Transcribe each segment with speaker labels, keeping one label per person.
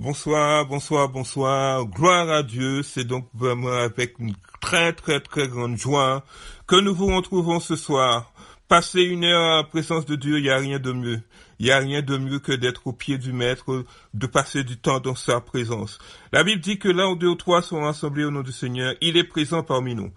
Speaker 1: Bonsoir, bonsoir, bonsoir. Gloire à Dieu. C'est donc vraiment avec une très, très, très grande joie que nous vous retrouvons ce soir. Passer une heure à la présence de Dieu, il n'y a rien de mieux. Il n'y a rien de mieux que d'être au pied du Maître, de passer du temps dans sa présence. La Bible dit que là où deux ou trois sont rassemblés au nom du Seigneur, il est présent parmi nous.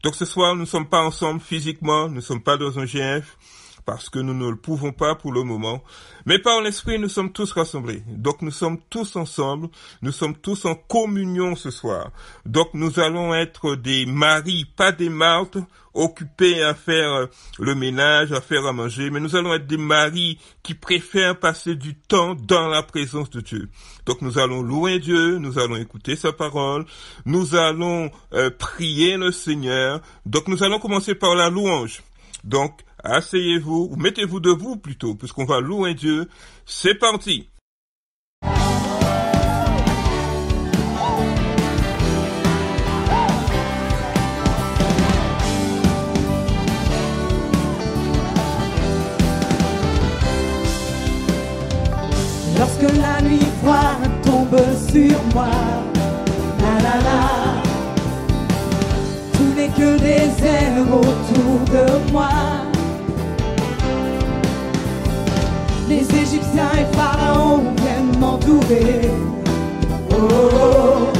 Speaker 1: Donc ce soir, nous ne sommes pas ensemble physiquement, nous ne sommes pas dans un GF, parce que nous ne le pouvons pas pour le moment. Mais par l'Esprit, nous sommes tous rassemblés. Donc nous sommes tous ensemble, nous sommes tous en communion ce soir. Donc nous allons être des maris, pas des martes, occupés à faire le ménage, à faire à manger, mais nous allons être des maris qui préfèrent passer du temps dans la présence de Dieu. Donc nous allons louer Dieu, nous allons écouter sa parole, nous allons prier le Seigneur. Donc nous allons commencer par la louange. Donc, asseyez-vous, ou mettez-vous debout plutôt, puisqu'on va louer Dieu. C'est parti!
Speaker 2: Lorsque la nuit froide tombe sur moi, la la la, tout n'est que désert autour de moi. Les Égyptiens et Pharaon viennent m'entourer, oh, oh, oh,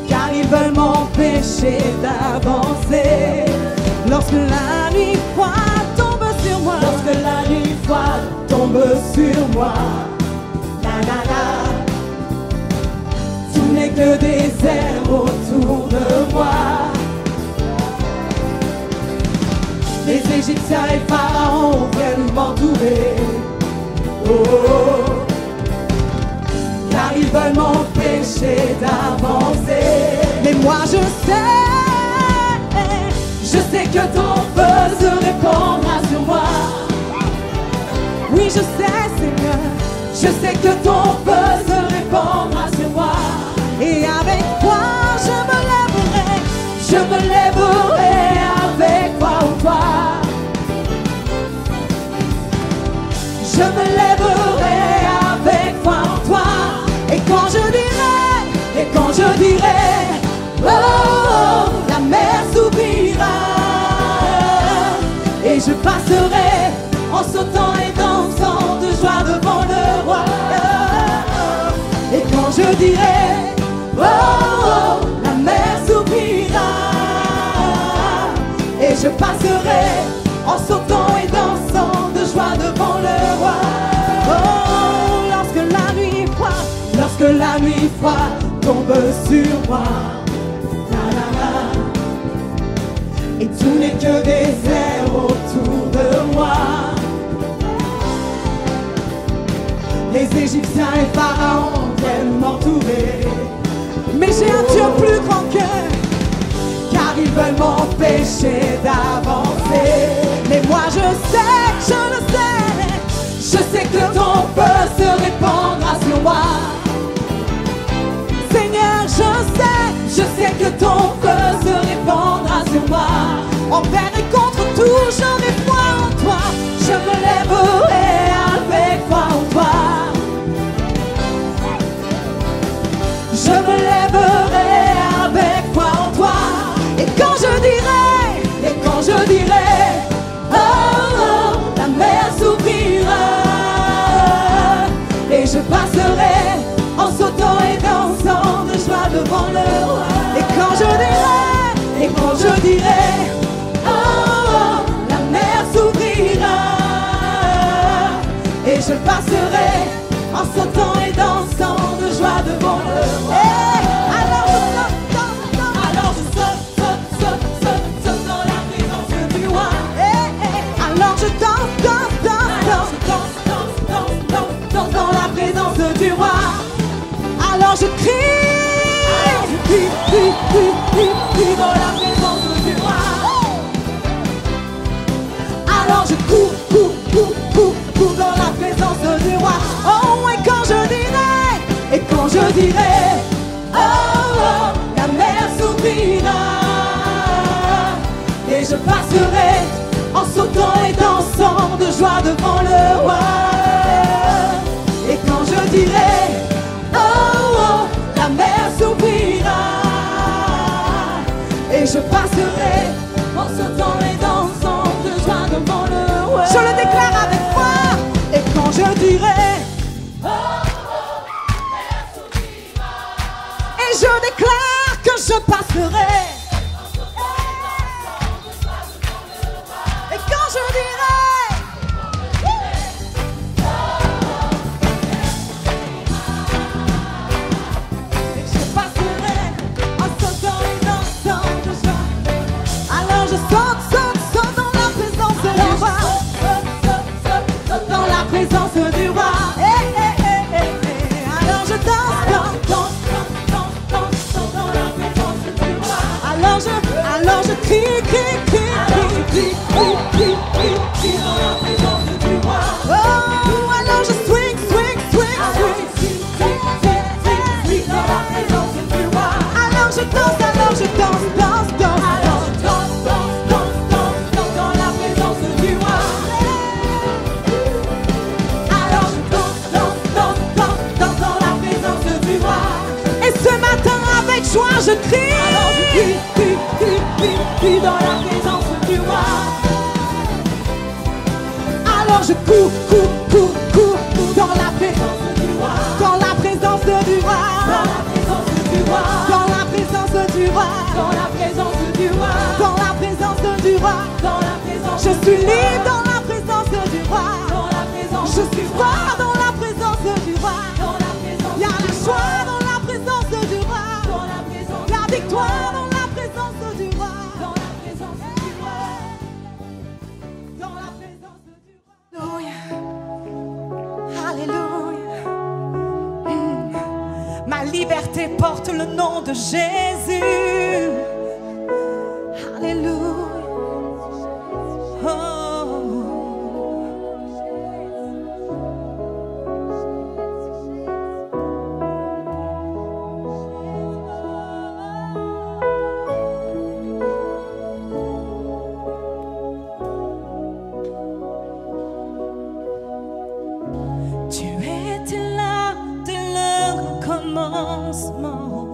Speaker 2: car ils veulent m'empêcher d'avancer. Lorsque la nuit froide tombe sur moi, lorsque la nuit froide tombe sur moi, la la la, tout n'est que désert autour de moi. Les Égyptiens et Pharaon viennent m'entourer, oh, oh, oh, car ils veulent m'empêcher d'avancer. Mais moi je sais que ton feu se répandra sur moi. Oui je sais Seigneur, je sais que ton feu se répandra sur moi. Et avec toi je me lèverai avec toi ou toi. Je me lèverai avec toi en toi. Et quand je dirai, oh, oh, la mer s'ouvrira. Et je passerai en sautant et dansant de joie devant le roi. Et quand je dirai, oh, oh, la mer s'ouvrira. Et je passerai en sautant et dansant de joie devant le roi. Oh, lorsque la nuit froide tombe sur moi, la la la, et tout n'est que désert autour de moi. Les Égyptiens et Pharaon viennent m'entourer, mais j'ai un Dieu plus grand qu'eux, car ils veulent m'empêcher d'avancer. Mais moi je sais que ton feu se répandra sur moi. Seigneur, je sais que ton feu se répandra sur moi. Envers et contre tout, j'en ai foi en toi. Je me lèverai avec foi en toi. Je me lèverai avec foi en toi. Et quand je dirai, oh, oh, la mer s'ouvrira. Et je passerai en sautant et dansant de joie devant le roi. Et quand je dirai, oh, oh, la mer s'ouvrira. Et je passerai en sautant et dansant de joie devant le roi. Alors je saute dans la présence du roi. Alors je danse dans la présence du roi. Alors je crie dans la présence du roi. Alors je cours dans la présence du roi. Oh, et quand je dirai, oh, oh, la mer s'ouvrira. Et je passerai en sautant et dansant de joie devant le roi. Et quand je dirai, je déclare que je passerai. Et quand je dirai et je passerai en sautant et dansant de joie. Alors je saute, saute, saute dans la présence du roi. Dans la présence du roi. Alors je danse, danse, danse, danse, danse, danse dans la présence du roi. Alors je crie, crie, crie, crie, crie, crie, crie, crie dans la présence du roi. Oh, alors je swing, swing, swing, swing, swing dans la présence du roi. Alors je danse, danse, danse, danse. Alors je danse, danse, danse, danse, danse dans la présence du roi. Alors je danse, danse, danse, danse, danse dans la présence du roi. Et ce matin avec joie je crie. Alors je crie, crie, crie, crie, crie dans la présence du roi. Alors je cours, cours, cours, cours, cours dans la présence du roi. Dans la présence du roi. Dans la présence du roi. Dans la présence du roi. Dans la présence du roi. Dans la présence du roi. Dans la présence. Je suis libre dans la présence du roi. Dans la présence. Je suis fort dans la présence du roi. Dans la présence. Il y a la joie dans la présence du roi. Dans la présence. La victoire dans la présence du roi. Dans la présence du roi. Dans la présence du roi. Alléluia. Ma liberté porte le nom de Jésus. Alléluia. Oh. Tu étais là dès le commencement,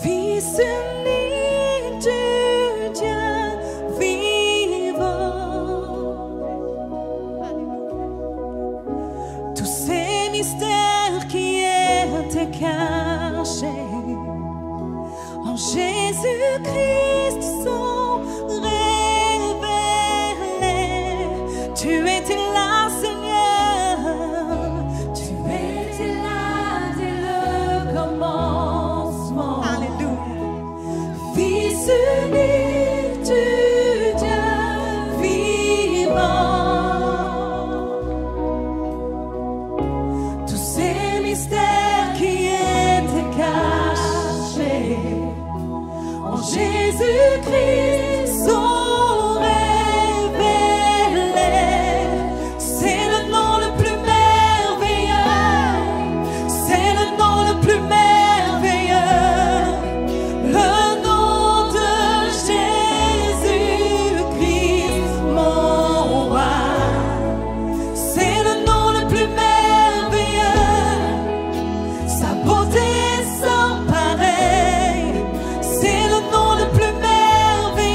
Speaker 2: Fils unique du Dieu vivant. Tous ces mystères qui étaient cachés en Jésus-Christ sont révélés. Tu étais là, Seigneur. Tu étais là dès le commencement. Alléluia. Fils unique du Dieu vivant. Tous ces mystères qui étaient cachés en Jésus-Christ sont révélés. C'est le nom le plus merveilleux. C'est le nom le plus merveilleux. Le nom de Jésus-Christ, mon roi. C'est le nom le plus merveilleux. Sa beauté est sans pareil. C'est le nom le plus merveilleux.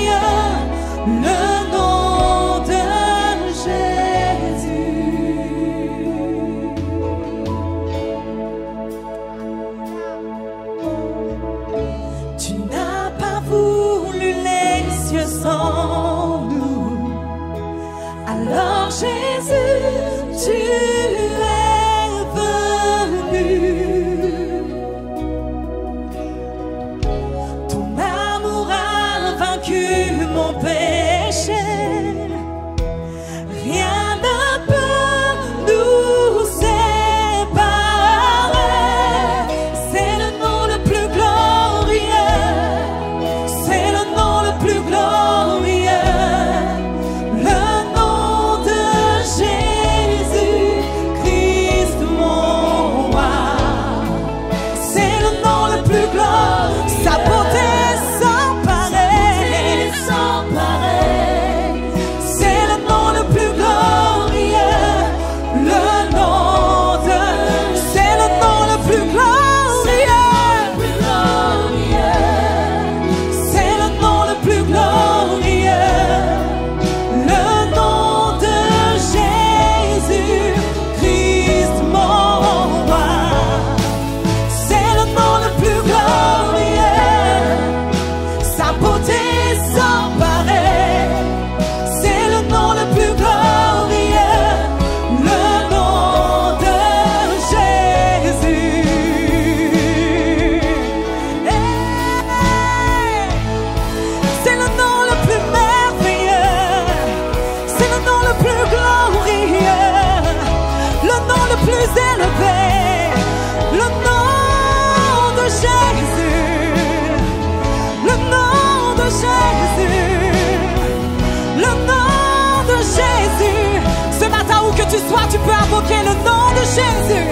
Speaker 2: tu peux invoquer le nom de Jésus,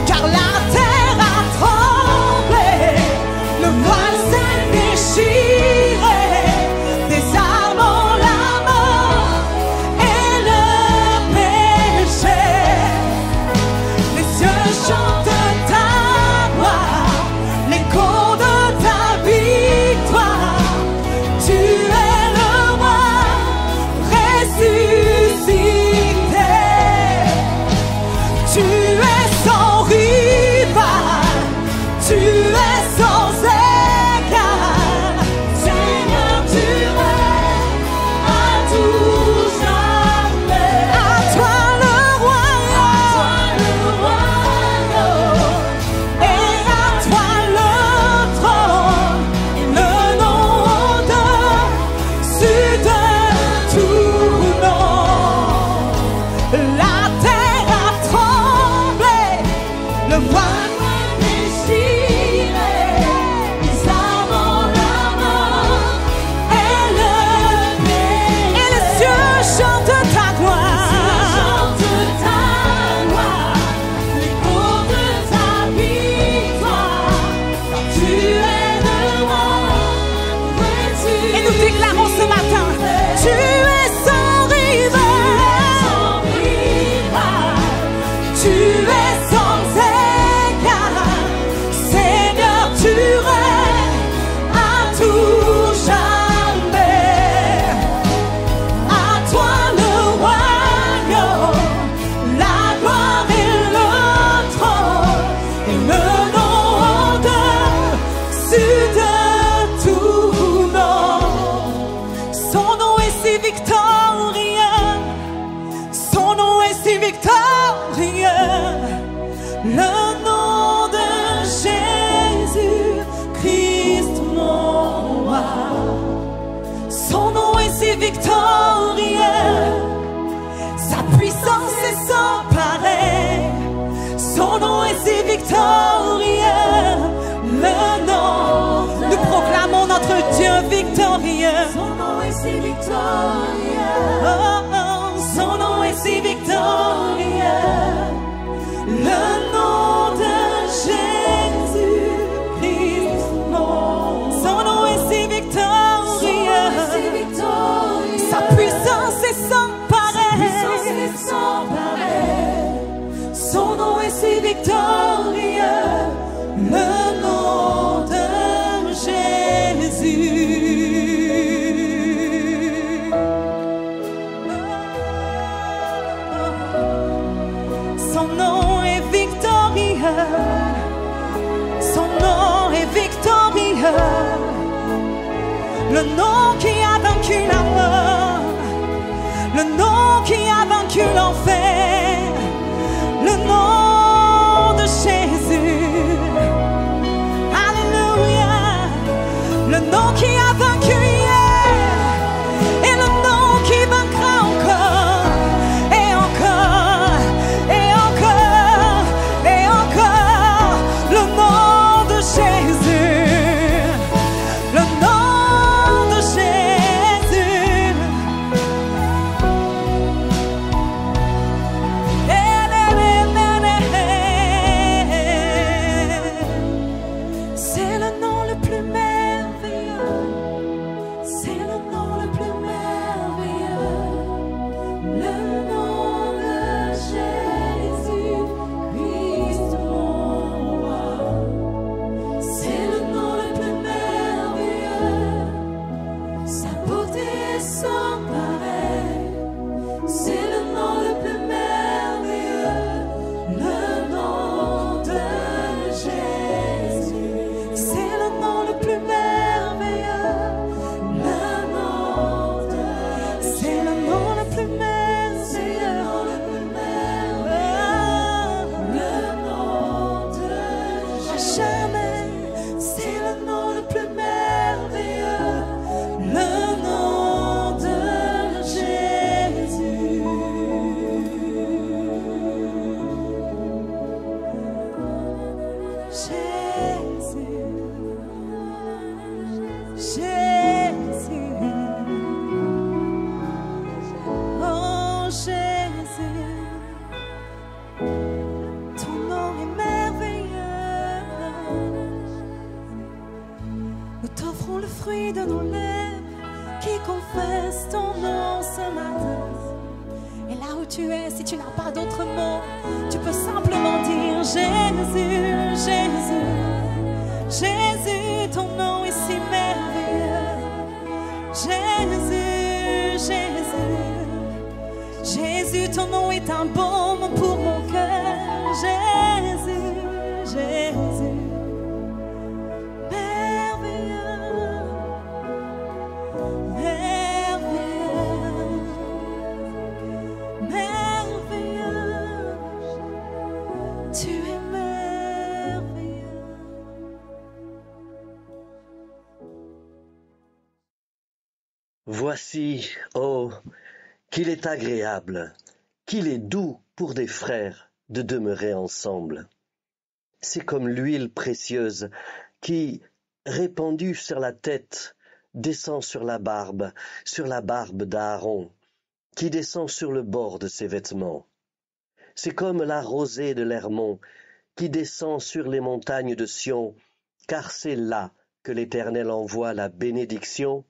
Speaker 2: car la terre a tremblé, le voile s'est déchiré, désarmant la mort et le péché. Les cieux chantent ta gloire, l'écho de ta victoire. Tu es le roi ressuscité. Tu es sans rival, tu es sans égal. Seigneur, tu règnes à tout jamais. À toi le royaume, et à toi le trône, et le nom au-dessus de tout nom. La terre a tremblé, le voile déchiré, les amants, la mort et le péché. Et les cieux chantent ta gloire, l'écho de ta victoire. Tu es le roi ressuscité. Et nous déclarons ce matin, tu es sans rival, tu es sans égal. Seigneur, tu règnes à tout jamais. À toi le royaume, la gloire et le trône, et le nom au-dessus de tout nom. Son nom est si victorieux, son nom est si victorieux, le nom de Jésus-Christ mon roi. Son nom est si victorieux, sa puissance est sans pareil. Son nom est si victorieux, le nom. Nous proclamons notre Dieu victorieux. Son nom est si victorieux. Oh, oh, son nom est si victorieux. Le nom de Jésus-Christ mon. Son nom est si victorieux. Sa puissance est sans pareil. Son nom est si victorieux. Le nom de Jésus. Son nom est victorieux. Son nom est victorieux. Le nom qui a vaincu la mort, le nom qui a vaincu l'enfer, le nom de Jésus. Alléluia. Le nom qui a vaincu hier, et le nom qui vaincra encore, et encore, et encore, et encore. Le nom de Jésus, le nom de Jésus. C'est le nom le plus merveilleux. C'est le nom le plus merveilleux. Le nom de Jésus-Christ mon roi. C'est le nom le plus merveilleux. Sa beauté est sans pareil. C'est le nom le plus merveilleux. Le nom de Jésus. C'est le nom le plus merveilleux. Le nom de. C'est le nom le plus merveilleux. Le nom de. À jamais. C'est le nom le plus merveilleux. Le nom de Jésus. Jésus, oh Jésus, fruit de nos lèvres qui confesse ton nom ce matin. Et là où tu es, si tu n'as pas d'autre mot, tu peux simplement dire Jésus, Jésus, Jésus, ton nom est si merveilleux. Jésus, Jésus, Jésus, ton nom est un baume pour mon cœur. Jésus, Jésus, merveilleux, merveilleux, merveilleux, tu es merveilleux.
Speaker 3: Voici, oh, qu'il est agréable, qu'il est doux pour des frères de demeurer ensemble. C'est comme l'huile précieuse qui, répandue sur la tête, descend sur la barbe d'Aaron, qui descend sur le bord de ses vêtements. C'est comme la rosée de l'Hermon qui descend sur les montagnes de Sion, car c'est là que l'Éternel envoie la bénédiction,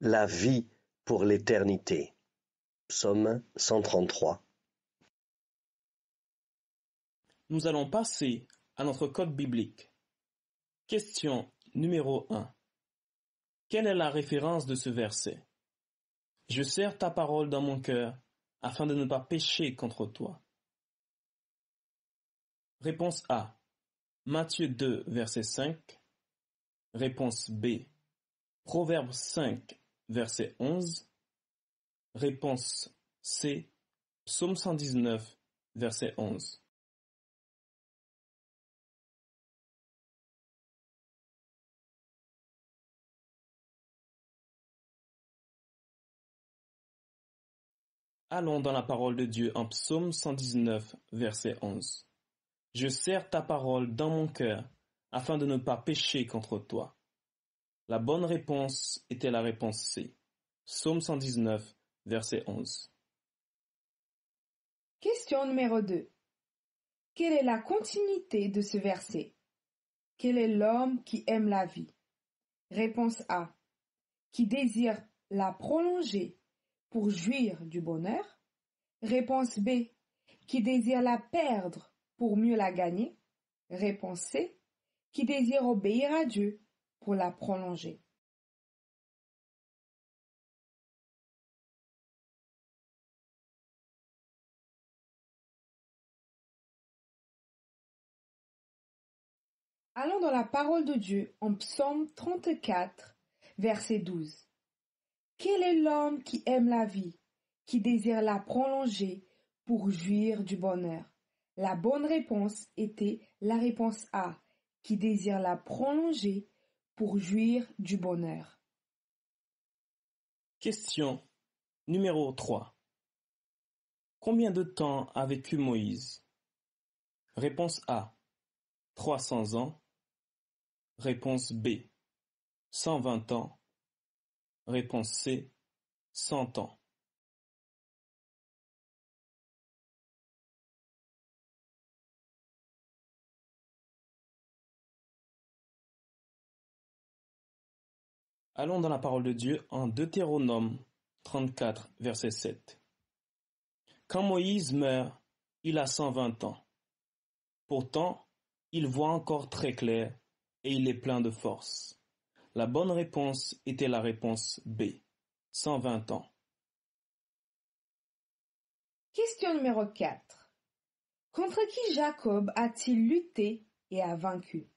Speaker 3: la vie pour l'éternité. Psaume 133.
Speaker 4: Nous allons passer à notre code biblique. Question numéro 1. Quelle est la référence de ce verset? Je serre ta parole dans mon cœur afin de ne pas pécher contre toi. Réponse A. Matthieu 2, verset 5. Réponse B. Proverbe 5, verset 11. Réponse C. Psaume 119, verset 11. Allons dans la parole de Dieu en Psaume 119, verset 11. Je serre ta parole dans mon cœur afin de ne pas pécher contre toi. La bonne réponse était la réponse C. Psaume 119, verset 11.
Speaker 5: Question numéro 2. Quelle est la continuité de ce verset? Quel est l'homme qui aime la vie? Réponse A. Qui désire la prolonger pour jouir du bonheur. Réponse B. Qui désire la perdre pour mieux la gagner. Réponse C. Qui désire obéir à Dieu pour la prolonger. Allons dans la parole de Dieu en Psaume 34, verset 12. Quel est l'homme qui aime la vie, qui désire la prolonger pour jouir du bonheur? La bonne réponse était la réponse A, qui désire la prolonger pour jouir du bonheur.
Speaker 4: Question numéro 3. Combien de temps a vécu Moïse? Réponse A. 300 ans. Réponse B. 120 ans. Réponse C. 100 ans. Allons dans la parole de Dieu en Deutéronome 34, verset 7. Quand Moïse meurt, il a 120 ans. Pourtant, il voit encore très clair et il est plein de force. La bonne réponse était la réponse B, 120 ans.
Speaker 5: Question numéro 4. Contre qui Jacob a-t-il lutté et a vaincu?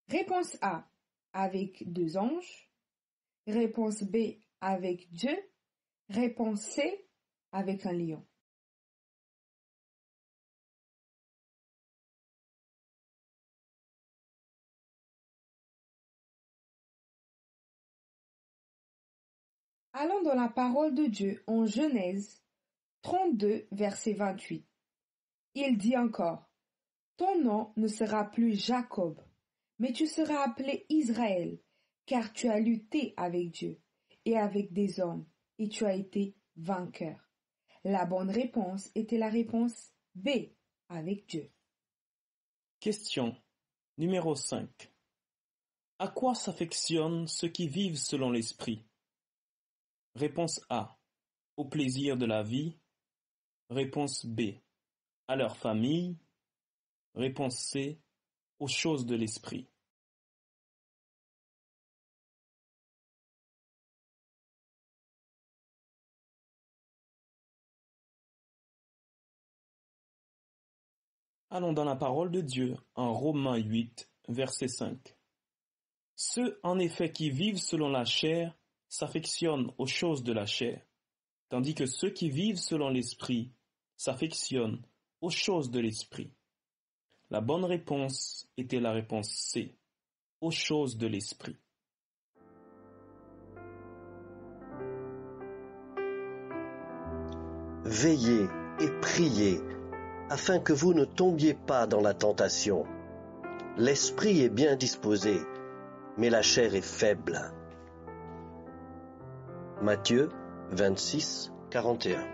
Speaker 5: Réponse A, avec 2 anges. Réponse B, avec Dieu. Réponse C, avec un lion. Allons dans la parole de Dieu en Genèse 32, verset 28. Il dit encore, « Ton nom ne sera plus Jacob, mais tu seras appelé Israël, car tu as lutté avec Dieu et avec des hommes, et tu as été vainqueur. » La bonne réponse était la réponse B, avec Dieu.
Speaker 4: Question numéro 5. À quoi s'affectionnent ceux qui vivent selon l'esprit? Réponse A. Au plaisir de la vie. Réponse B. À leur famille. Réponse C. Aux choses de l'esprit. Allons dans la parole de Dieu en Romains 8, verset 5. Ceux en effet qui vivent selon la chair s'affectionnent aux choses de la chair, tandis que ceux qui vivent selon l'esprit s'affectionnent aux choses de l'esprit. La bonne réponse était la réponse C, aux choses de l'esprit.
Speaker 3: Veillez et priez, afin que vous ne tombiez pas dans la tentation. L'esprit est bien disposé, mais la chair est faible. Matthieu 26, 41.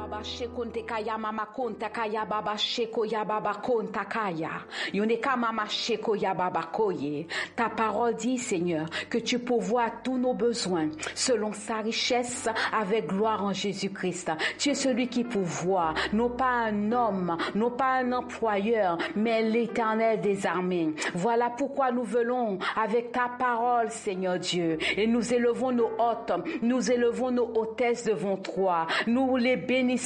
Speaker 6: Baba shekonte kaya mama konta kaya baba sheko ya baba konta kaya. Yoneka mama sheko ya baba koye. Ta parole dit, Seigneur, que tu pourvois tous nos besoins selon sa richesse avec gloire en Jésus-Christ. Tu es celui qui pourvoit, non pas un homme, non pas un employeur, mais l'Éternel des armées. Voilà pourquoi nous venons avec ta parole, Seigneur Dieu, et nous élevons nos hôtes, nous élevons nos hôtesses devant toi. Nous les bénissons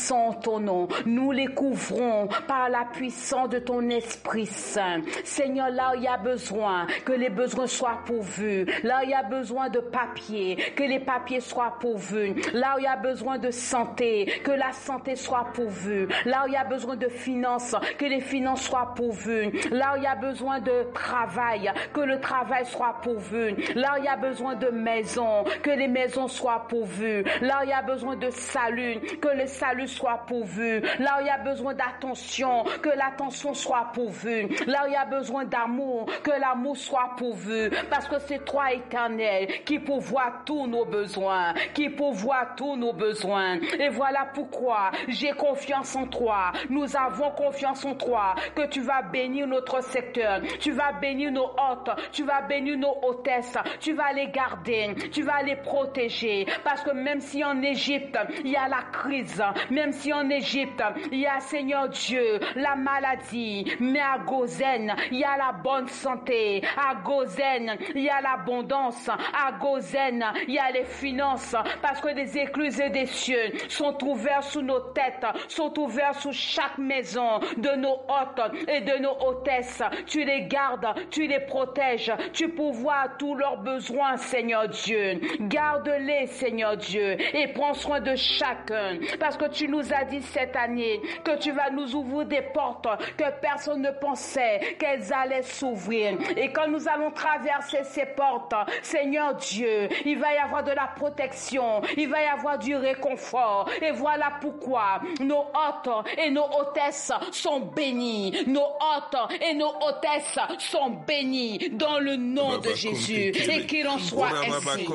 Speaker 6: ton nom, nous les couvrons par la puissance de ton Esprit Saint. Seigneur, là où il y a besoin, que les besoins soient pourvus. Là où il y a besoin de papiers, que les papiers soient pourvus. Là où il y a besoin de santé, que la santé soit pourvue. Là où il y a besoin de finances, que les finances soient pourvues. Là où il y a besoin de travail, que le travail soit pourvu. Là où il y a besoin de maisons, que les maisons soient pourvues. Là où il y a besoin de salut, que le salut soit pourvu. Là où il y a besoin d'attention, que l'attention soit pourvue. Là où il y a besoin d'amour, que l'amour soit pourvu. Parce que c'est toi, Éternel, qui pourvoit tous nos besoins, qui pourvoit tous nos besoins. Et voilà pourquoi j'ai confiance en toi. Nous avons confiance en toi, que tu vas bénir notre secteur, tu vas bénir nos hôtes, tu vas bénir nos hôtesses, tu vas les garder, tu vas les protéger. Parce que même si en Égypte, il y a la crise, même si en Égypte, il y a, Seigneur Dieu, la maladie, mais à Gozen, il y a la bonne santé. À Gozen, il y a l'abondance. À Gozen, il y a les finances. Parce que les écluses des cieux sont ouverts sous nos têtes, sont ouverts sous chaque maison de nos hôtes et de nos hôtesses. Tu les gardes, tu les protèges, tu pourvois tous leurs besoins, Seigneur Dieu. Garde-les, Seigneur Dieu, et prends soin de chacun. Parce que tu nous as dit cette année que tu vas nous ouvrir des portes que personne ne pensait qu'elles allaient s'ouvrir. Et quand nous allons traverser ces portes, Seigneur Dieu, il va y avoir de la protection, il va y avoir du réconfort. Et voilà pourquoi nos hôtes et nos hôtesses sont bénis. Nos hôtes et nos hôtesses sont bénis dans le nom de Jésus. Et qu'il en soit ainsi.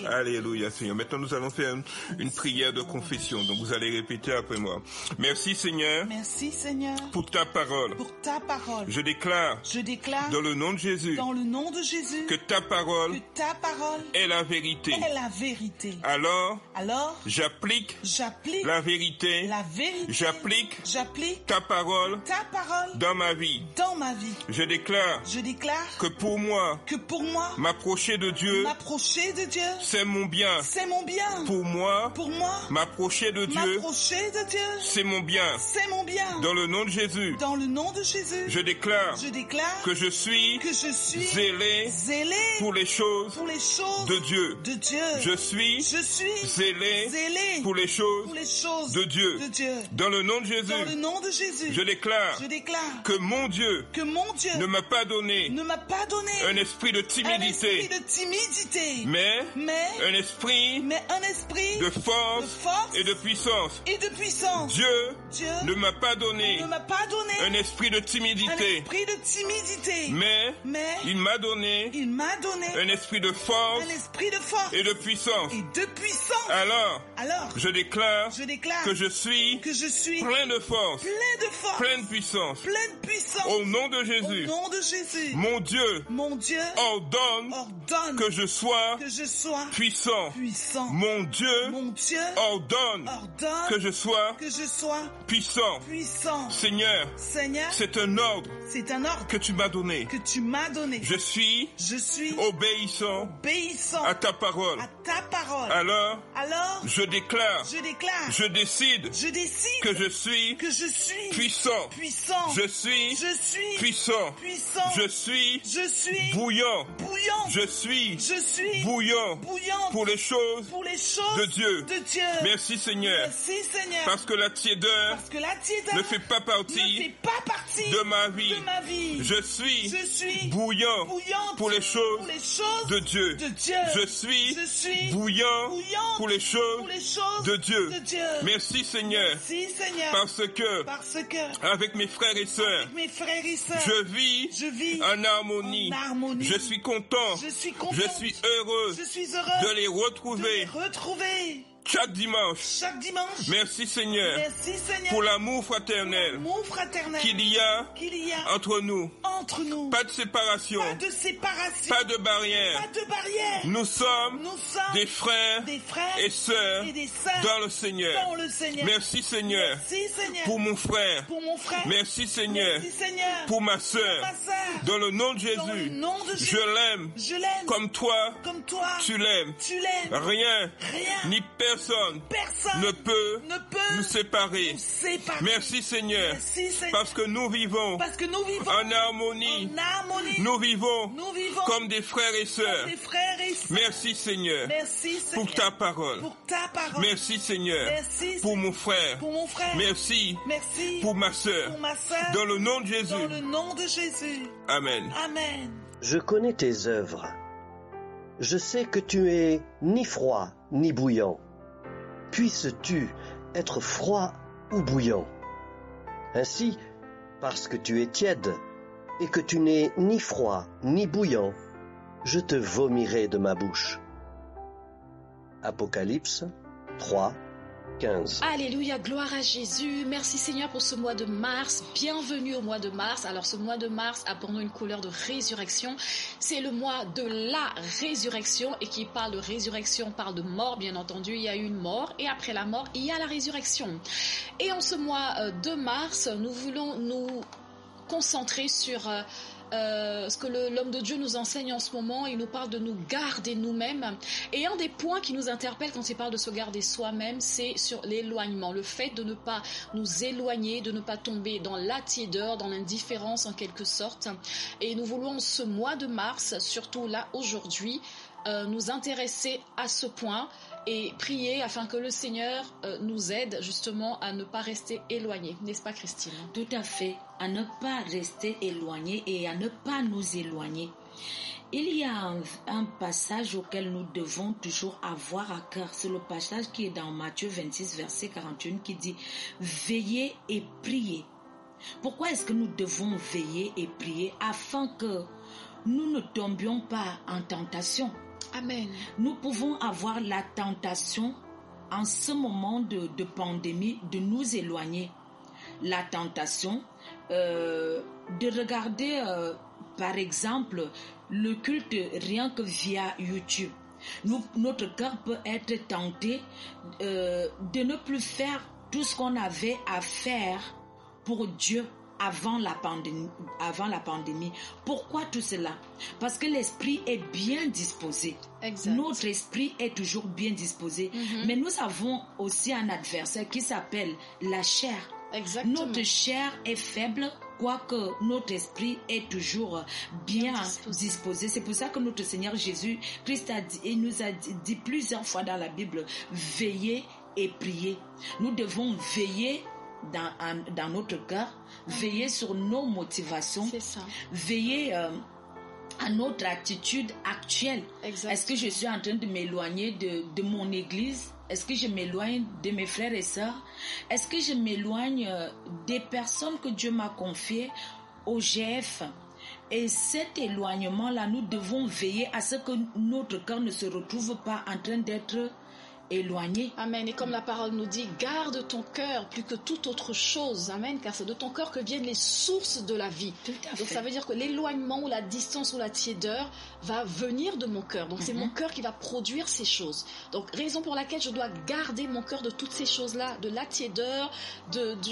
Speaker 1: Alléluia, Seigneur. Maintenant, nous allons faire une prière de confession. Donc, vous allez répéter après moi. Merci, Seigneur.
Speaker 7: Merci, Seigneur.
Speaker 1: Pour ta parole.
Speaker 7: Pour ta parole.
Speaker 1: Je déclare. Dans le nom de Jésus.
Speaker 7: Dans le nom de Jésus.
Speaker 1: Que ta parole. Est la vérité.
Speaker 7: Est la vérité.
Speaker 1: Alors. J'applique.
Speaker 7: La vérité.
Speaker 1: J'applique. Ta parole. Dans ma vie. Je déclare. Que pour moi. M'approcher de Dieu. C'est mon bien. Pour moi. M'approcher de Dieu. C'est mon bien. Dans le nom de Jésus. Je déclare. Que je suis zélé pour les choses de Dieu. Je suis zélé pour les choses de Dieu. Dans le nom de Jésus. Je déclare que mon Dieu ne m'a pas donné un esprit de timidité, mais un esprit de force
Speaker 7: force
Speaker 1: et de puissance.
Speaker 7: et de puissance.
Speaker 1: Dieu
Speaker 7: Dieu
Speaker 1: ne m'a pas donné
Speaker 7: ne m'a pas donné
Speaker 1: un esprit de
Speaker 7: un
Speaker 1: timidité,
Speaker 7: esprit de timidité,
Speaker 1: mais
Speaker 7: mais
Speaker 1: il m'a donné
Speaker 7: il m'a donné
Speaker 1: un esprit de force
Speaker 7: un esprit de force
Speaker 1: et de puissance.
Speaker 7: et de puissance.
Speaker 1: Alors,
Speaker 7: Alors,
Speaker 1: je déclare
Speaker 7: je déclare
Speaker 1: que je suis
Speaker 7: que je suis
Speaker 1: plein de force,
Speaker 7: plein de force,
Speaker 1: plein de puissance.
Speaker 7: plein de puissance.
Speaker 1: Au nom de
Speaker 7: Au
Speaker 1: Jésus,
Speaker 7: nom de Jésus,
Speaker 1: mon Dieu
Speaker 7: mon Dieu
Speaker 1: ordonne
Speaker 7: ordonne
Speaker 1: que je sois
Speaker 7: que je sois
Speaker 1: puissant.
Speaker 7: puissant.
Speaker 1: Mon Dieu
Speaker 7: Mon Dieu
Speaker 1: ordonne
Speaker 7: ordonne
Speaker 1: que je sois
Speaker 7: que je sois
Speaker 1: puissant.
Speaker 7: puissant.
Speaker 1: Seigneur,
Speaker 7: Seigneur,
Speaker 1: c'est un ordre
Speaker 7: c'est un ordre
Speaker 1: que tu m'as donné.
Speaker 7: que tu m'as donné.
Speaker 1: Je suis
Speaker 7: Je suis
Speaker 1: obéissant
Speaker 7: obéissant
Speaker 1: à ta parole.
Speaker 7: à ta parole.
Speaker 1: Alors,
Speaker 7: Alors,
Speaker 1: je déclare,
Speaker 7: je déclare,
Speaker 1: je décide
Speaker 7: je décide
Speaker 1: que je suis
Speaker 7: que je suis
Speaker 1: puissant.
Speaker 7: puissant.
Speaker 1: Je suis puissant.
Speaker 7: puissant.
Speaker 1: Je suis
Speaker 7: Je suis
Speaker 1: bouillant.
Speaker 7: bouillant.
Speaker 1: Je suis
Speaker 7: Je suis
Speaker 1: bouillant
Speaker 7: bouillant
Speaker 1: pour les choses
Speaker 7: pour les choses
Speaker 1: de Dieu.
Speaker 7: de Dieu.
Speaker 1: Merci Seigneur,
Speaker 7: Merci Seigneur.
Speaker 1: parce que la tiédeur
Speaker 7: Parce que la tiédeur
Speaker 1: ne fait pas
Speaker 7: ne
Speaker 1: partie
Speaker 7: fait pas partie
Speaker 1: de ma vie.
Speaker 7: de ma vie.
Speaker 1: Je suis
Speaker 7: Je suis
Speaker 1: bouillant
Speaker 7: bouillante
Speaker 1: pour les choses
Speaker 7: pour les choses
Speaker 1: de Dieu.
Speaker 7: de Dieu.
Speaker 1: Je suis
Speaker 7: Je suis
Speaker 1: bouillant
Speaker 7: bouillante
Speaker 1: pour les choses
Speaker 7: pour les choses
Speaker 1: de Dieu.
Speaker 7: de Dieu.
Speaker 1: Merci Seigneur,
Speaker 7: Merci Seigneur.
Speaker 1: parce que
Speaker 7: Parce que
Speaker 1: avec mes frères et sœurs,
Speaker 7: avec mes frères et sœurs,
Speaker 1: je vis
Speaker 7: je vis
Speaker 1: en harmonie.
Speaker 7: en harmonie.
Speaker 1: Je suis content.
Speaker 7: Je suis contente.
Speaker 1: Je suis heureux
Speaker 7: Je suis heureux
Speaker 1: de les
Speaker 7: de
Speaker 1: retrouver
Speaker 7: les retrouver
Speaker 1: chaque dimanche.
Speaker 7: chaque dimanche.
Speaker 1: Merci Seigneur
Speaker 7: Merci Seigneur
Speaker 1: pour l'amour fraternel
Speaker 7: mon fraternel
Speaker 1: qu'il y a
Speaker 7: qu'il y a
Speaker 1: entre nous.
Speaker 7: entre nous.
Speaker 1: Pas de séparation,
Speaker 7: Pas de séparation,
Speaker 1: pas de barrière.
Speaker 7: pas de barrière.
Speaker 1: Nous sommes
Speaker 7: Nous sommes
Speaker 1: des frères
Speaker 7: des frères
Speaker 1: et sœurs
Speaker 7: et des sœurs
Speaker 1: dans le Seigneur.
Speaker 7: dans le Seigneur.
Speaker 1: Merci Seigneur
Speaker 7: Merci Seigneur
Speaker 1: pour mon frère.
Speaker 7: pour mon frère.
Speaker 1: Merci Seigneur
Speaker 7: Merci Seigneur
Speaker 1: pour ma sœur.
Speaker 7: ma sœur.
Speaker 1: Dans le nom de
Speaker 7: Dans le
Speaker 1: Jésus,
Speaker 7: nom de Jésus,
Speaker 1: je l'aime
Speaker 7: je l'aime
Speaker 1: comme toi,
Speaker 7: comme toi.
Speaker 1: tu l'aimes.
Speaker 7: Tu l'aimes.
Speaker 1: Rien
Speaker 7: Rien
Speaker 1: ni personne
Speaker 7: Personne
Speaker 1: ne peut
Speaker 7: ne peut
Speaker 1: nous séparer.
Speaker 7: nous séparer.
Speaker 1: Merci Seigneur,
Speaker 7: Merci Seigneur.
Speaker 1: parce que nous vivons
Speaker 7: Parce que nous vivons
Speaker 1: en harmonie.
Speaker 7: en harmonie.
Speaker 1: Nous vivons
Speaker 7: Nous vivons
Speaker 1: comme des frères et sœurs.
Speaker 7: des frères et sœurs.
Speaker 1: Merci Seigneur
Speaker 7: Merci Seigneur
Speaker 1: pour ta parole.
Speaker 7: pour ta parole.
Speaker 1: Merci Seigneur
Speaker 7: Merci
Speaker 1: pour mon frère.
Speaker 7: pour mon frère.
Speaker 1: Merci
Speaker 7: Merci
Speaker 1: pour ma sœur.
Speaker 7: pour ma sœur.
Speaker 1: Dans le nom de
Speaker 7: Dans
Speaker 1: Jésus.
Speaker 7: le nom de Jésus.
Speaker 1: Amen.
Speaker 7: Amen.
Speaker 3: Je connais tes œuvres. Je sais que tu es ni froid ni bouillant. Puisses-tu être froid ou bouillant? Ainsi, parce que tu es tiède et que tu n'es ni froid ni bouillant, je te vomirai de ma bouche. Apocalypse 3, 15.
Speaker 8: Alléluia, gloire à Jésus. Merci Seigneur pour ce mois de mars. Bienvenue au mois de mars. Alors ce mois de mars a pour nous une couleur de résurrection. C'est le mois de la résurrection, et qui parle de résurrection parle de mort, bien entendu. Il y a eu une mort et après la mort, il y a la résurrection. Et en ce mois de mars, nous voulons nous concentrer sur ce que l'homme de Dieu nous enseigne en ce moment. Il nous parle de nous garder nous-mêmes, et un des points qui nous interpelle quand il parle de se garder soi-même, c'est sur l'éloignement, le fait de ne pas nous éloigner, de ne pas tomber dans la tiédeur, dans l'indifférence en quelque sorte. Et nous voulons ce mois de mars, surtout là aujourd'hui, nous intéresser à ce point et prier afin que le Seigneur nous aide justement à ne pas rester éloignés. N'est-ce pas, Christine?
Speaker 9: Tout à fait, à ne pas rester éloignés et à ne pas nous éloigner. Il y a un passage auquel nous devons toujours avoir à cœur. C'est le passage qui est dans Matthieu 26, verset 41, qui dit « Veillez et priez ». Pourquoi est-ce que nous devons veiller et prier? Afin que nous ne tombions pas en tentation.
Speaker 8: Amen.
Speaker 9: Nous pouvons avoir la tentation en ce moment de pandémie de nous éloigner. La tentation de regarder par exemple le culte rien que via YouTube. Notre cœur peut être tenté de ne plus faire tout ce qu'on avait à faire pour Dieu avant la pandémie. Pourquoi tout cela? Parce que l'esprit est bien disposé.
Speaker 8: Exact.
Speaker 9: Notre esprit est toujours bien disposé. Mais nous avons aussi un adversaire qui s'appelle la chair.
Speaker 8: Exactement.
Speaker 9: Notre chair est faible, quoique notre esprit est toujours bien disposé. C'est pour ça que notre Seigneur Jésus-Christ nous a dit plusieurs fois dans la Bible, veillez et priez. Nous devons veiller dans notre cœur, veiller sur nos motivations,
Speaker 8: c'est ça.
Speaker 9: Veiller à notre attitude actuelle.
Speaker 8: Exactement.
Speaker 9: Est-ce que je suis en train de m'éloigner de mon église? Est-ce que je m'éloigne de mes frères et sœurs? Est-ce que je m'éloigne des personnes que Dieu m'a confiées au GF? Et cet éloignement-là, nous devons veiller à ce que notre cœur ne se retrouve pas en train d'être éloigné.
Speaker 8: Amen. Et comme la parole nous dit, garde ton cœur plus que toute autre chose. Amen. Car c'est de ton cœur que viennent les sources de la vie.
Speaker 9: Tout à fait.
Speaker 8: Donc ça veut dire que l'éloignement ou la distance ou la tiédeur va venir de mon cœur. Donc c'est mon cœur qui va produire ces choses. Donc raison pour laquelle je dois garder mon cœur de toutes ces choses-là, de la tiédeur,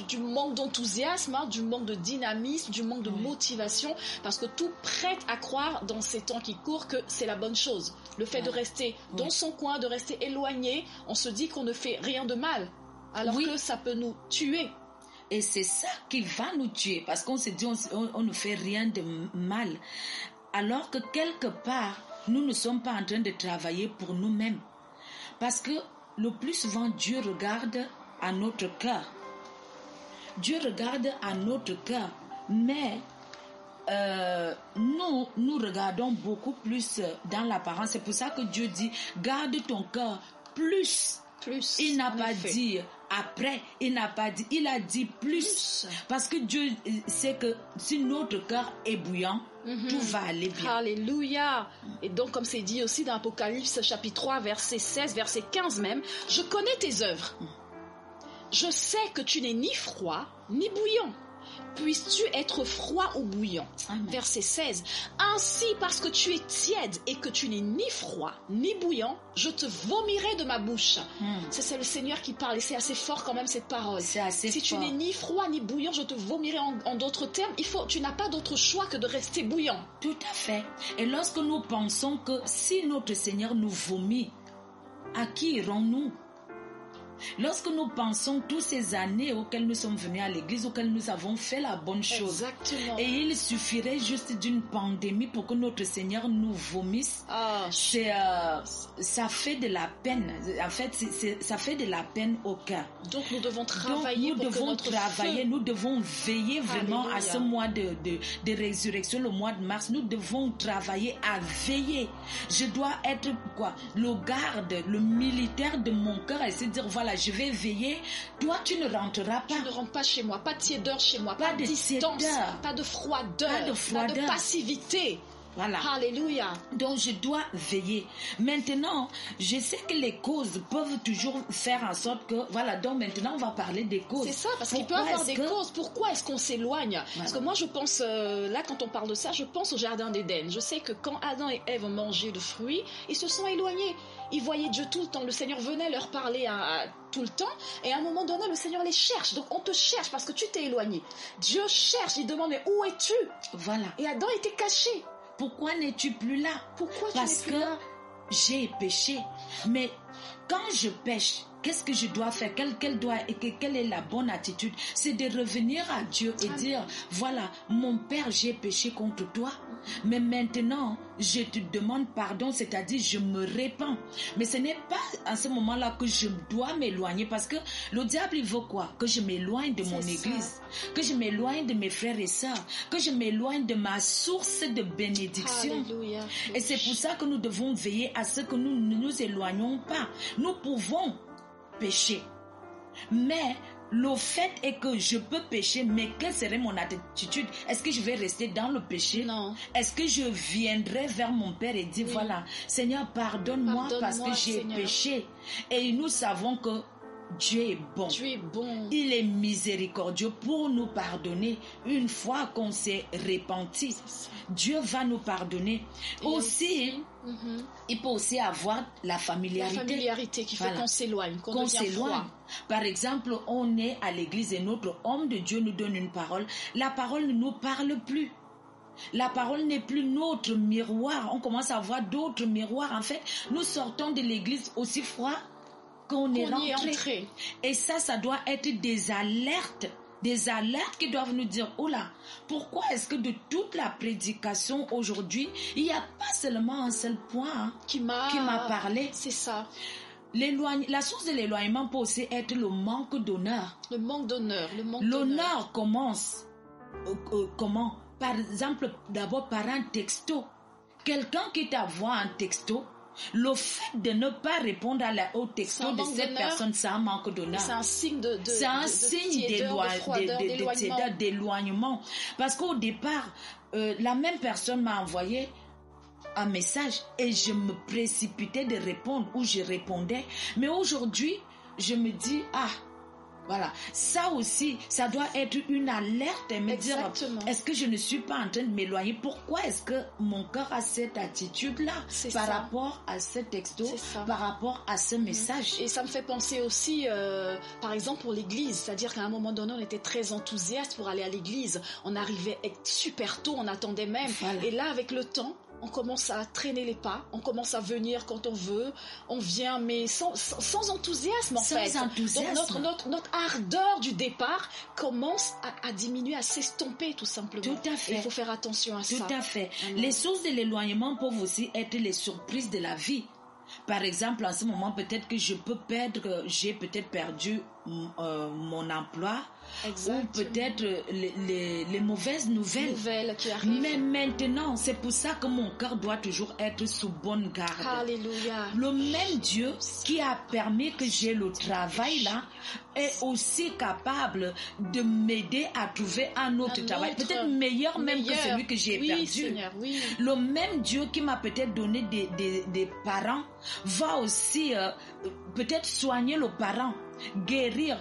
Speaker 8: du manque d'enthousiasme, hein, du manque de dynamisme, du manque de motivation, parce que tout prête à croire dans ces temps qui courent que c'est la bonne chose. Le fait de rester dans son coin, de rester éloigné, on se dit qu'on ne fait rien de mal, alors que ça peut nous tuer.
Speaker 9: Et c'est ça qui va nous tuer, parce qu'on se dit on ne fait rien de mal, alors que quelque part, nous ne sommes pas en train de travailler pour nous-mêmes. Parce que le plus souvent, Dieu regarde à notre cœur. Dieu regarde à notre cœur, mais nous regardons beaucoup plus dans l'apparence. C'est pour ça que Dieu dit, garde ton cœur plus. Il n'a pas dit après, il a dit plus. Parce que Dieu sait que si notre cœur est bouillant, tout va aller bien.
Speaker 8: Alléluia. Et donc, comme c'est dit aussi dans Apocalypse chapitre 3, verset 16, verset 15 même, je connais tes œuvres. Je sais que tu n'es ni froid, ni bouillant. Puisses-tu être froid ou bouillant? Amen. Verset 16. Ainsi, parce que tu es tiède et que tu n'es ni froid ni bouillant, je te vomirai de ma bouche. C'est le Seigneur qui parle et c'est assez fort quand même cette parole.
Speaker 9: C'est assez
Speaker 8: si
Speaker 9: fort.
Speaker 8: Tu n'es ni froid ni bouillant, je te vomirai. En d'autres termes, tu n'as pas d'autre choix que de rester bouillant.
Speaker 9: Tout à fait. Et lorsque nous pensons que si notre Seigneur nous vomit, à qui irons-nous? Lorsque nous pensons toutes ces années auxquelles nous sommes venus à l'église, auxquelles nous avons fait la bonne chose.
Speaker 8: Exactement.
Speaker 9: Et il suffirait juste d'une pandémie pour que notre Seigneur nous vomisse. Ça fait de la peine. En fait, ça fait de la peine au cœur.
Speaker 8: Donc nous devons travailler
Speaker 9: nous devons veiller vraiment à ce mois de résurrection, le mois de mars. Nous devons travailler à veiller. Je dois être le garde, le militaire de mon cœur et se dire voilà, je vais veiller. Toi, tu ne rentreras pas.
Speaker 8: Tu ne rentres pas chez moi. Pas de tiédeur chez moi. Pas de distance. Pas de froideur. Pas de passivité.
Speaker 9: Voilà.
Speaker 8: Alléluia.
Speaker 9: Donc je dois veiller. Maintenant, je sais que les causes peuvent toujours faire en sorte que voilà. Donc maintenant, on va parler des causes.
Speaker 8: C'est ça, parce qu'il peut y avoir des causes. Pourquoi est-ce qu'on s'éloigne? Parce que moi, je pense là, quand on parle de ça, je pense au jardin d'Éden. Je sais que quand Adam et Ève mangeaient de fruits, ils se sont éloignés. Ils voyaient Dieu tout le temps. Le Seigneur venait leur parler tout le temps. Et à un moment donné, le Seigneur les cherche. Donc on te cherche parce que tu t'es éloigné. Dieu cherche. Il demande mais où es-tu? Voilà. Et Adam était caché.
Speaker 9: Pourquoi n'es-tu plus là?
Speaker 8: Pourquoi tu n'es plus là?
Speaker 9: Parce que j'ai péché. Mais quand je pêche, qu'est-ce que je dois faire? Quelle est la bonne attitude? C'est de revenir à Dieu et dire, voilà, mon Père, j'ai péché contre toi. Mais maintenant, je te demande pardon, c'est-à-dire je me répands. Mais ce n'est pas à ce moment-là que je dois m'éloigner parce que le diable, il veut quoi? Que je m'éloigne de mon église, que je m'éloigne de mes frères et sœurs, que je m'éloigne de ma source de bénédiction.
Speaker 8: Alléluia.
Speaker 9: Et c'est pour ça que nous devons veiller à ce que nous ne nous éloignons pas. Nous pouvons pécher. Mais le fait est que je peux pécher, mais quelle serait mon attitude? Est-ce que je vais rester dans le péché?
Speaker 8: Non.
Speaker 9: Est-ce que je viendrai vers mon Père et dire, voilà, Seigneur, pardonne-moi parce que j'ai péché. Et nous savons que Dieu est bon.
Speaker 8: Dieu est bon.
Speaker 9: Il est miséricordieux pour nous pardonner une fois qu'on s'est repenti. Dieu va nous pardonner. Il peut aussi avoir la familiarité.
Speaker 8: La familiarité qui fait qu'on s'éloigne, qu'on
Speaker 9: s'éloigne. Froid. Par exemple, on est à l'église et notre homme de Dieu nous donne une parole. La parole ne nous parle plus. La parole n'est plus notre miroir. On commence à avoir d'autres miroirs. En fait, nous sortons de l'église aussi froid qu'on est rentré. Et ça doit être des alertes qui doivent nous dire, oh là, pourquoi est-ce que de toute la prédication aujourd'hui, il n'y a pas seulement un seul point qui m'a parlé?
Speaker 8: C'est ça.
Speaker 9: La source de l'éloignement peut aussi être le manque d'honneur.
Speaker 8: Le manque d'honneur.
Speaker 9: L'honneur commence comment? Par exemple, d'abord par un texto. Quelqu'un qui t'envoie un texto, Le fait de ne pas répondre au texto de cette personne, c'est un manque d'honneur.
Speaker 8: C'est un signe
Speaker 9: c'est un signe d'éloignement. Parce qu'au départ, la même personne m'a envoyé un message et je me précipitais de répondre ou je répondais. Mais aujourd'hui, je me dis, voilà, ça aussi, ça doit être une alerte et me
Speaker 8: Exactement.
Speaker 9: dire, est-ce que je ne suis pas en train de m'éloigner? Pourquoi est-ce que mon cœur a cette attitude-là par rapport à ce texto, par rapport à ce message?
Speaker 8: Et ça me fait penser aussi, par exemple, pour l'église. C'est-à-dire qu'à un moment donné, on était très enthousiaste pour aller à l'église. On arrivait super tôt, on attendait même. Voilà. Et là, avec le temps, on commence à traîner les pas, on commence à venir quand on veut, on vient mais sans enthousiasme en fait.
Speaker 9: Sans enthousiasme.
Speaker 8: Donc notre ardeur du départ commence à diminuer, à s'estomper tout simplement.
Speaker 9: Tout à fait.
Speaker 8: Et il faut faire attention à ça.
Speaker 9: Tout à fait.
Speaker 8: Amen.
Speaker 9: Les sources de l'éloignement peuvent aussi être les surprises de la vie. Par exemple, en ce moment, peut-être que j'ai peut-être perdu mon emploi. Exactement. Ou peut-être les mauvaises nouvelles
Speaker 8: qui arrivent.
Speaker 9: Mais maintenant, c'est pour ça que mon cœur doit toujours être sous bonne garde.
Speaker 8: Alléluia.
Speaker 9: Le même Dieu qui a permis que j'ai le travail là est aussi capable de m'aider à trouver un autre travail, peut-être meilleur même que celui que j'ai perdu.
Speaker 8: Seigneur, oui.
Speaker 9: Le même Dieu qui m'a peut-être donné des parents va aussi peut-être soigner le parent, guérir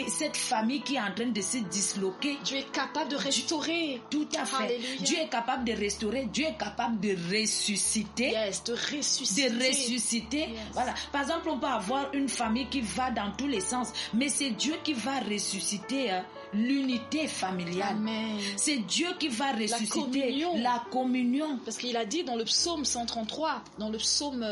Speaker 9: cette famille qui est en train de se disloquer.
Speaker 8: Dieu est capable de restaurer.
Speaker 9: Tout à fait.
Speaker 8: Alléluia.
Speaker 9: Dieu est capable de restaurer. Dieu est capable de ressusciter.
Speaker 8: Yes, de ressusciter.
Speaker 9: Yes. Voilà. Par exemple, on peut avoir une famille qui va dans tous les sens, mais c'est Dieu qui va ressusciter l'unité familiale.
Speaker 8: Amen.
Speaker 9: C'est Dieu qui va ressusciter la communion.
Speaker 8: Parce qu'il a dit dans le psaume 133, dans le psaume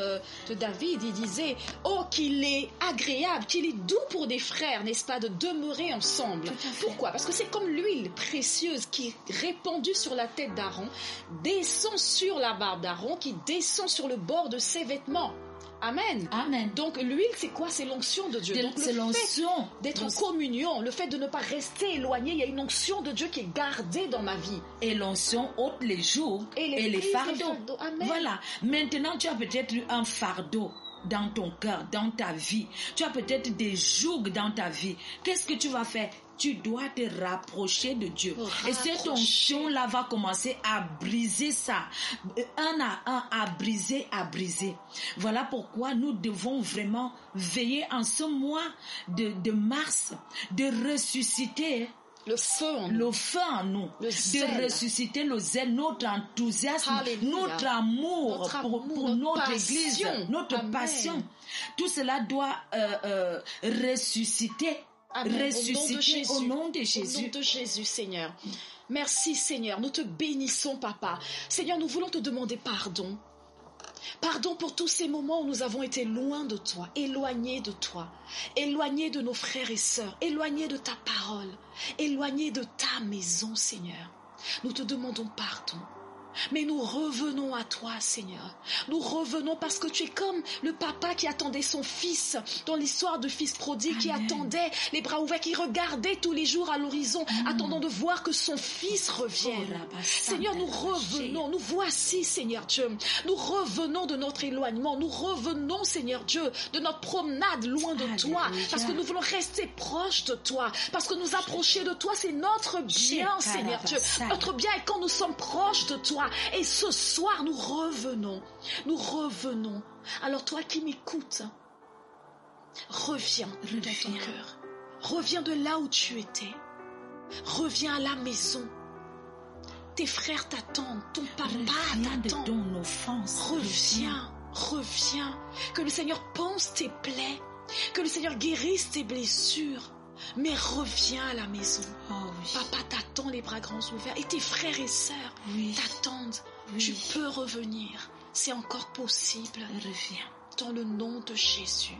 Speaker 8: de David, il disait « Oh, qu'il est agréable, qu'il est doux pour des frères, n'est-ce pas, de demeurer ensemble. » Pourquoi? Parce que c'est comme l'huile précieuse qui est répandue sur la tête d'Aaron, descend sur la barbe d'Aaron, qui descend sur le bord de ses vêtements. Amen.
Speaker 9: Amen.
Speaker 8: Donc l'huile, c'est quoi? C'est l'onction de Dieu. Donc
Speaker 9: c'est l'onction
Speaker 8: d'être en communion, le fait de ne pas rester éloigné, il y a une onction de Dieu qui est gardée dans ma vie.
Speaker 9: Et l'onction ôte les jours et les fardeaux.
Speaker 8: Amen.
Speaker 9: Voilà. Maintenant, tu as peut-être eu un fardeau dans ton cœur, dans ta vie. Tu as peut-être des jougs dans ta vie. Qu'est-ce que tu vas faire? Tu dois te rapprocher de Dieu. Et cette onction-là va commencer à briser ça. Un à un, à briser. Voilà pourquoi nous devons vraiment veiller en ce mois de mars, de ressusciter
Speaker 8: le feu en nous,
Speaker 9: de ressusciter le zèle, notre enthousiasme, notre amour pour notre église, notre passion. Tout cela doit ressusciter.
Speaker 8: Amen.
Speaker 9: Ressusciter au nom de Jésus.
Speaker 8: Au nom de Jésus, Seigneur. Merci, Seigneur. Nous te bénissons, Papa. Seigneur, nous voulons te demander pardon. Pardon pour tous ces moments où nous avons été loin de toi, éloignés de toi, éloignés de nos frères et sœurs, éloignés de ta parole, éloignés de ta maison, Seigneur. Nous te demandons pardon. Mais nous revenons à toi, Seigneur. Nous revenons parce que tu es comme le papa qui attendait son fils dans l'histoire de fils prodigue, qui attendait les bras ouverts, qui regardait tous les jours à l'horizon, attendant de voir que son fils revienne. Seigneur, nous revenons, nous voici, Seigneur Dieu. Nous revenons de notre éloignement, nous revenons, Seigneur Dieu, de notre promenade loin de toi, parce que nous voulons rester proches de toi, parce que nous approcher de toi, c'est notre bien, Seigneur Dieu. Notre bien est quand nous sommes proches de toi. Et ce soir, nous revenons. Alors toi qui m'écoutes, reviens dans ton cœur. Reviens de là où tu étais. Reviens à la maison. Tes frères t'attendent. Ton papa t'attend. Reviens. Que le Seigneur pense tes plaies. Que le Seigneur guérisse tes blessures. Mais reviens à la maison.
Speaker 9: Oh, oui.
Speaker 8: Papa t'attend les bras grands ouverts. Et tes frères et sœurs t'attendent. Oui. Tu peux revenir. C'est encore possible.
Speaker 9: Reviens.
Speaker 8: Dans le nom de Jésus.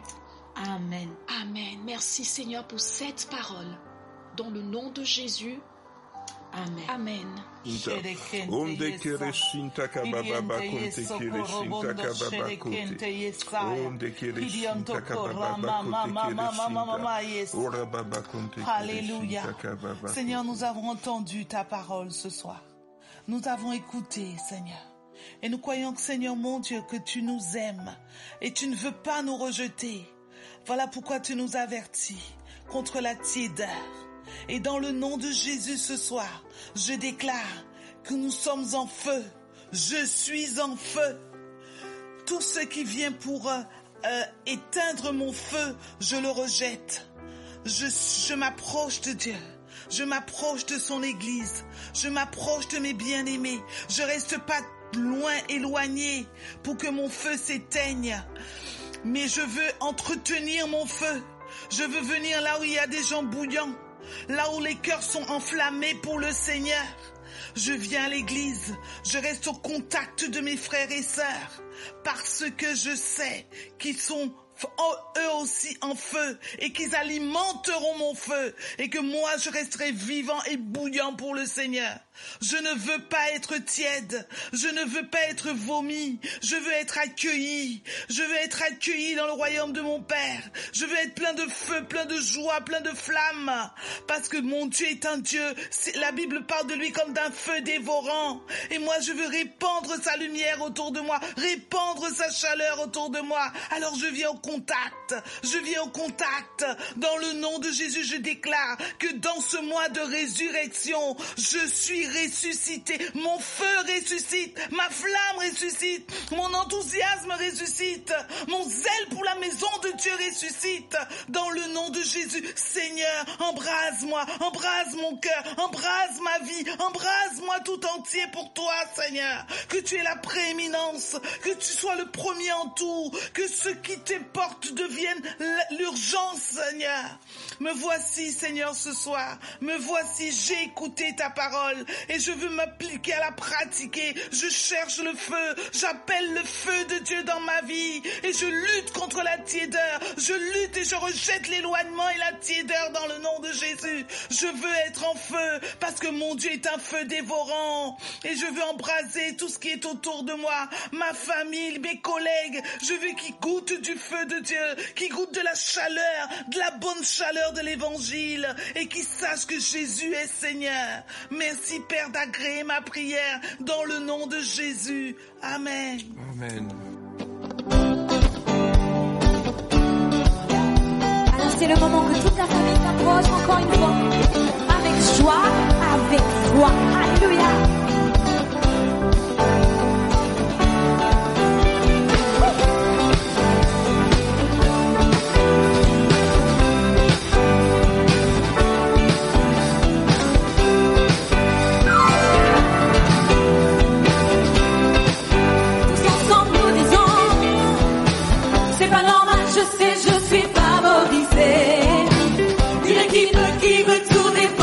Speaker 9: Amen.
Speaker 8: Amen. Merci Seigneur pour cette parole. Dans le nom de Jésus.
Speaker 9: Amen.
Speaker 8: Amen.
Speaker 7: Alléluia. Seigneur, nous avons entendu ta parole ce soir. Nous avons écouté, Seigneur. Et nous croyons, Seigneur mon Dieu, que tu nous aimes et tu ne veux pas nous rejeter. Voilà pourquoi tu nous avertis contre la tiédeur. Et dans le nom de Jésus ce soir, je déclare que nous sommes en feu. Je suis en feu. Tout ce qui vient pour éteindre mon feu, je le rejette. Je m'approche de Dieu. Je m'approche de son église. Je m'approche de mes bien-aimés. Je reste pas loin, éloigné pour que mon feu s'éteigne. Mais je veux entretenir mon feu. Je veux venir là où il y a des gens bouillants. Là où les cœurs sont enflammés pour le Seigneur. Je viens à l'église. Je reste au contact de mes frères et sœurs. Parce que je sais qu'ils sont eux aussi en feu et qu'ils alimenteront mon feu et que moi je resterai vivant et bouillant pour le Seigneur. Je ne veux pas être tiède, je ne veux pas être vomi, je veux être accueilli, je veux être accueilli dans le royaume de mon Père, je veux être plein de feu, plein de joie, plein de flammes, parce que mon Dieu est un Dieu, la Bible parle de lui comme d'un feu dévorant, et moi je veux répandre sa lumière autour de moi, répandre sa chaleur autour de moi, alors je viens au contact, dans le nom de Jésus je déclare que dans ce mois de résurrection, je suis ressuscité, mon feu ressuscite, ma flamme ressuscite, mon enthousiasme ressuscite, mon zèle pour la maison de Dieu ressuscite, dans le nom de Jésus. Seigneur, embrase-moi, embrase mon cœur, embrase ma vie, embrase-moi tout entier pour toi, Seigneur, que tu aies la prééminence, que tu sois le premier en tout, que ce qui te porte devienne l'urgence, Seigneur. Me voici, Seigneur, ce soir, me voici, j'ai écouté ta parole, et je veux m'appliquer à la pratiquer. Je cherche le feu, j'appelle le feu de Dieu dans ma vie et je lutte contre la tiédeur. Je lutte et je rejette l'éloignement et la tiédeur dans le nom de Jésus. Je veux être en feu parce que mon Dieu est un feu dévorant et je veux embraser tout ce qui est autour de moi, ma famille, mes collègues. Je veux qu'ils goûtent du feu de Dieu, qu'ils goûtent de la chaleur, de la bonne chaleur de l'évangile et qu'ils sachent que Jésus est Seigneur. Merci Père d'agréer ma prière dans le nom de Jésus. Amen.
Speaker 1: Amen.
Speaker 2: Alors c'est le moment que toute la famille s'approche encore une fois. Avec joie, avec foi. Alléluia.
Speaker 10: Je suis favorisée. Une équipe qui veut tout défendre.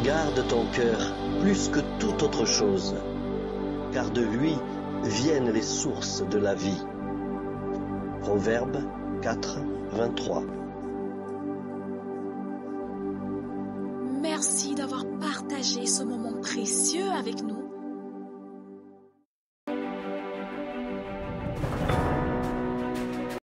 Speaker 3: Garde ton cœur plus que toute autre chose, car de lui viennent les sources de la vie. Proverbe 4, 23.
Speaker 8: Merci d'avoir partagé ce moment précieux avec nous.